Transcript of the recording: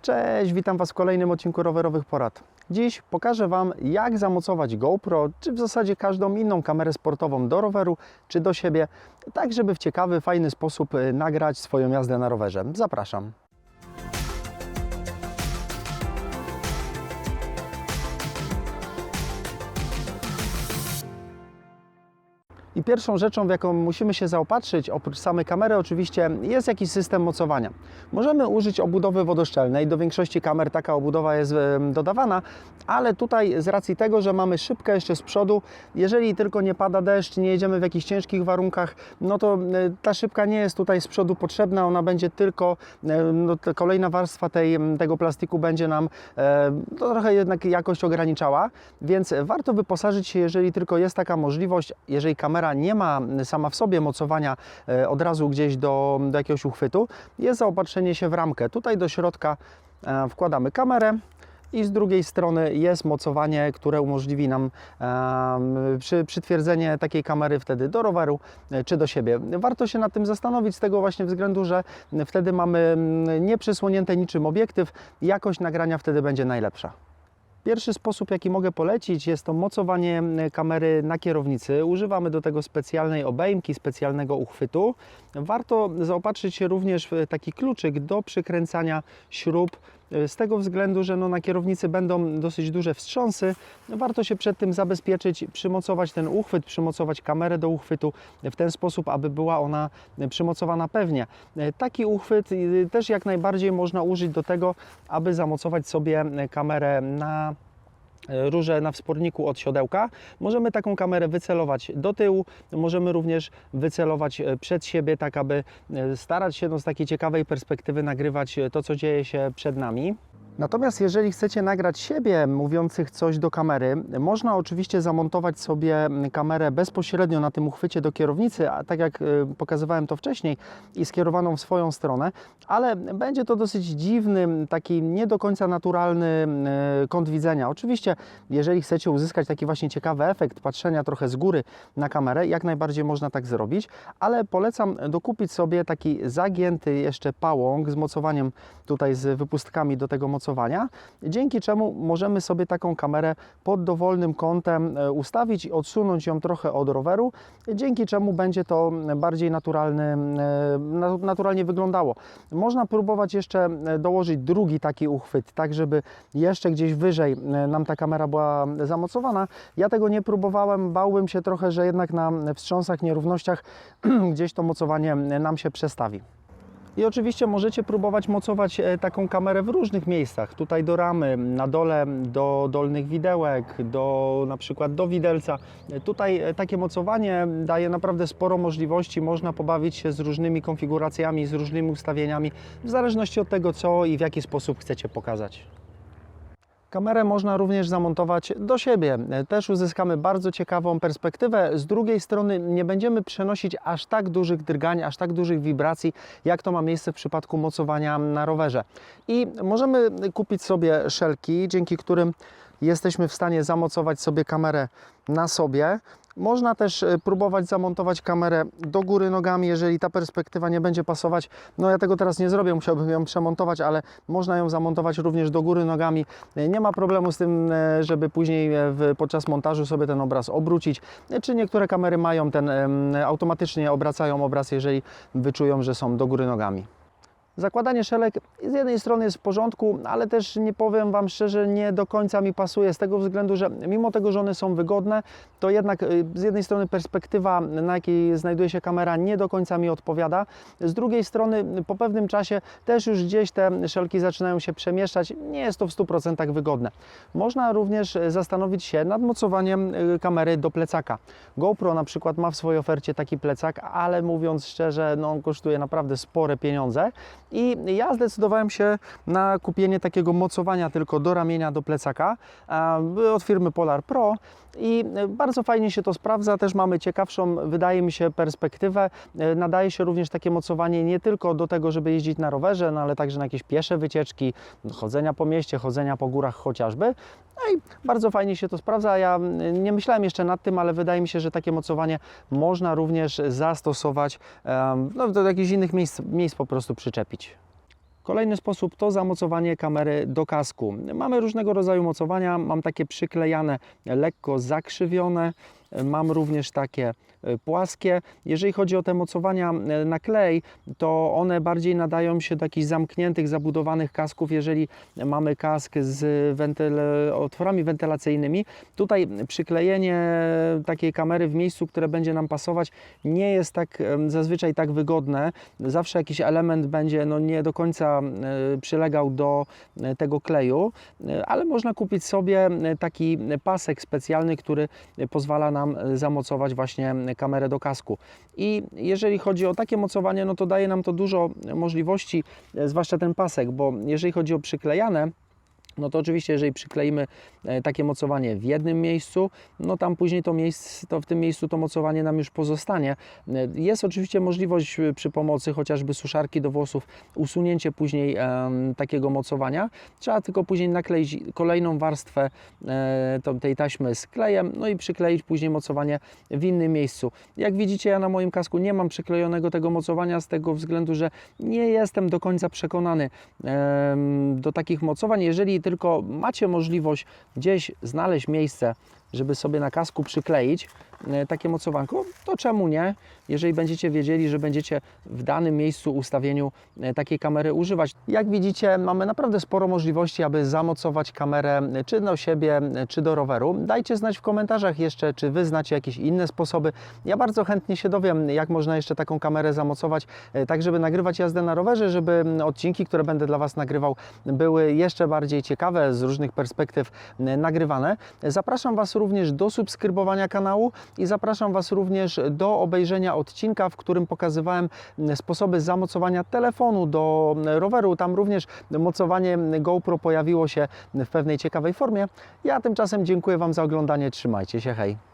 Cześć, witam Was w kolejnym odcinku Rowerowych Porad. Dziś pokażę Wam, jak zamocować GoPro, czy w zasadzie każdą inną kamerę sportową do roweru, czy do siebie, tak żeby w ciekawy, fajny sposób nagrać swoją jazdę na rowerze. Zapraszam. I pierwszą rzeczą, w jaką musimy się zaopatrzyć, oprócz samej kamery oczywiście, jest jakiś system mocowania. Możemy użyć obudowy wodoszczelnej, do większości kamer taka obudowa jest dodawana, ale tutaj z racji tego, że mamy szybkę jeszcze z przodu, jeżeli tylko nie pada deszcz, nie jedziemy w jakichś ciężkich warunkach, no to ta szybka nie jest tutaj z przodu potrzebna, ona będzie tylko, kolejna warstwa tego plastiku będzie nam to trochę jednak jakość ograniczała, więc warto wyposażyć się, jeżeli tylko jest taka możliwość, jeżeli kamera nie ma sama w sobie mocowania od razu gdzieś do jakiegoś uchwytu, jest zaopatrzenie się w ramkę. Tutaj do środka wkładamy kamerę i z drugiej strony jest mocowanie, które umożliwi nam przytwierdzenie takiej kamery wtedy do roweru czy do siebie. Warto się nad tym zastanowić z tego właśnie względu, że wtedy mamy nieprzysłonięty niczym obiektyw i jakość nagrania wtedy będzie najlepsza. Pierwszy sposób, jaki mogę polecić, jest to mocowanie kamery na kierownicy. Używamy do tego specjalnej obejmki, specjalnego uchwytu. Warto zaopatrzyć się również w taki kluczyk do przykręcania śrub, z tego względu, że na kierownicy będą dosyć duże wstrząsy. Warto się przed tym zabezpieczyć, przymocować ten uchwyt, przymocować kamerę do uchwytu w ten sposób, aby była ona przymocowana pewnie. Taki uchwyt też jak najbardziej można użyć do tego, aby zamocować sobie kamerę na rurze na wsporniku od siodełka. Możemy taką kamerę wycelować do tyłu, możemy również wycelować przed siebie, tak aby starać się z takiej ciekawej perspektywy nagrywać to, co dzieje się przed nami. Natomiast jeżeli chcecie nagrać siebie mówiących coś do kamery, można oczywiście zamontować sobie kamerę bezpośrednio na tym uchwycie do kierownicy, a tak jak pokazywałem to wcześniej, i skierowaną w swoją stronę, ale będzie to dosyć dziwny, taki nie do końca naturalny kąt widzenia. Oczywiście, jeżeli chcecie uzyskać taki właśnie ciekawy efekt patrzenia trochę z góry na kamerę, jak najbardziej można tak zrobić, ale polecam dokupić sobie taki zagięty jeszcze pałąk z mocowaniem tutaj z wypustkami do tego mocowania, dzięki czemu możemy sobie taką kamerę pod dowolnym kątem ustawić i odsunąć ją trochę od roweru, dzięki czemu będzie to bardziej naturalnie wyglądało. Można próbować jeszcze dołożyć drugi taki uchwyt, tak żeby jeszcze gdzieś wyżej nam ta kamera była zamocowana. Ja tego nie próbowałem, bałbym się trochę, że jednak na wstrząsach, nierównościach gdzieś to mocowanie nam się przestawi. I oczywiście możecie próbować mocować taką kamerę w różnych miejscach. Tutaj do ramy, na dole do dolnych widełek, na przykład do widelca. Tutaj takie mocowanie daje naprawdę sporo możliwości. Można pobawić się z różnymi konfiguracjami, z różnymi ustawieniami, w zależności od tego, co i w jaki sposób chcecie pokazać. Kamerę można również zamontować do siebie. Też uzyskamy bardzo ciekawą perspektywę. Z drugiej strony nie będziemy przenosić aż tak dużych drgań, aż tak dużych wibracji, jak to ma miejsce w przypadku mocowania na rowerze. I możemy kupić sobie szelki, dzięki którym jesteśmy w stanie zamocować sobie kamerę na sobie. Można też próbować zamontować kamerę do góry nogami, jeżeli ta perspektywa nie będzie pasować. No ja tego teraz nie zrobię, musiałbym ją przemontować, ale można ją zamontować również do góry nogami. Nie ma problemu z tym, żeby później podczas montażu sobie ten obraz obrócić. Czy niektóre kamery mają automatycznie obracają obraz, jeżeli wyczują, że są do góry nogami. Zakładanie szelek z jednej strony jest w porządku, ale też nie powiem Wam szczerze, nie do końca mi pasuje z tego względu, że mimo tego, że one są wygodne, to jednak z jednej strony perspektywa, na jakiej znajduje się kamera, nie do końca mi odpowiada. Z drugiej strony po pewnym czasie też już gdzieś te szelki zaczynają się przemieszczać, nie jest to w 100% wygodne. Można również zastanowić się nad mocowaniem kamery do plecaka. GoPro na przykład ma w swojej ofercie taki plecak, ale mówiąc szczerze, on kosztuje naprawdę spore pieniądze. I ja zdecydowałem się na kupienie takiego mocowania tylko do ramienia, do plecaka od firmy Polar Pro i bardzo fajnie się to sprawdza. Też mamy ciekawszą, wydaje mi się, perspektywę. Nadaje się również takie mocowanie nie tylko do tego, żeby jeździć na rowerze, ale także na jakieś piesze wycieczki, chodzenia po mieście, chodzenia po górach chociażby. No i bardzo fajnie się to sprawdza. Ja nie myślałem jeszcze nad tym, ale wydaje mi się, że takie mocowanie można również zastosować do jakichś innych miejsc po prostu przyczepić. Kolejny sposób to zamocowanie kamery do kasku. Mamy różnego rodzaju mocowania, mam takie przyklejane, lekko zakrzywione, mam również takie płaskie. Jeżeli chodzi o te mocowania na klej, to one bardziej nadają się do jakichś zamkniętych, zabudowanych kasków, jeżeli mamy kask z otworami wentylacyjnymi. Tutaj przyklejenie takiej kamery w miejscu, które będzie nam pasować, nie jest tak zazwyczaj tak wygodne. Zawsze jakiś element będzie nie do końca przylegał do tego kleju, ale można kupić sobie taki pasek specjalny, który pozwala nam zamocować właśnie kamerę do kasku. I jeżeli chodzi o takie mocowanie, no to daje nam to dużo możliwości, zwłaszcza ten pasek, bo jeżeli chodzi o przyklejane, no to oczywiście, jeżeli przykleimy takie mocowanie w jednym miejscu, no tam później to w tym miejscu to mocowanie nam już pozostanie. Jest oczywiście możliwość przy pomocy chociażby suszarki do włosów usunięcie później takiego mocowania. Trzeba tylko później nakleić kolejną warstwę tej taśmy z klejem, no i przykleić później mocowanie w innym miejscu. Jak widzicie, ja na moim kasku nie mam przyklejonego tego mocowania z tego względu, że nie jestem do końca przekonany do takich mocowań. Jeżeli tylko macie możliwość gdzieś znaleźć miejsce, żeby sobie na kasku przykleić takie mocowanko, to czemu nie? Jeżeli będziecie wiedzieli, że będziecie w danym miejscu, ustawieniu takiej kamery używać. Jak widzicie, mamy naprawdę sporo możliwości, aby zamocować kamerę czy do siebie, czy do roweru. Dajcie znać w komentarzach jeszcze, czy Wy znacie jakieś inne sposoby. Ja bardzo chętnie się dowiem, jak można jeszcze taką kamerę zamocować, tak żeby nagrywać jazdę na rowerze, żeby odcinki, które będę dla Was nagrywał, były jeszcze bardziej ciekawe, z różnych perspektyw nagrywane. Zapraszam Was również do subskrybowania kanału i zapraszam Was również do obejrzenia odcinka, w którym pokazywałem sposoby zamocowania telefonu do roweru. Tam również mocowanie GoPro pojawiło się w pewnej ciekawej formie. Ja tymczasem dziękuję Wam za oglądanie. Trzymajcie się, hej!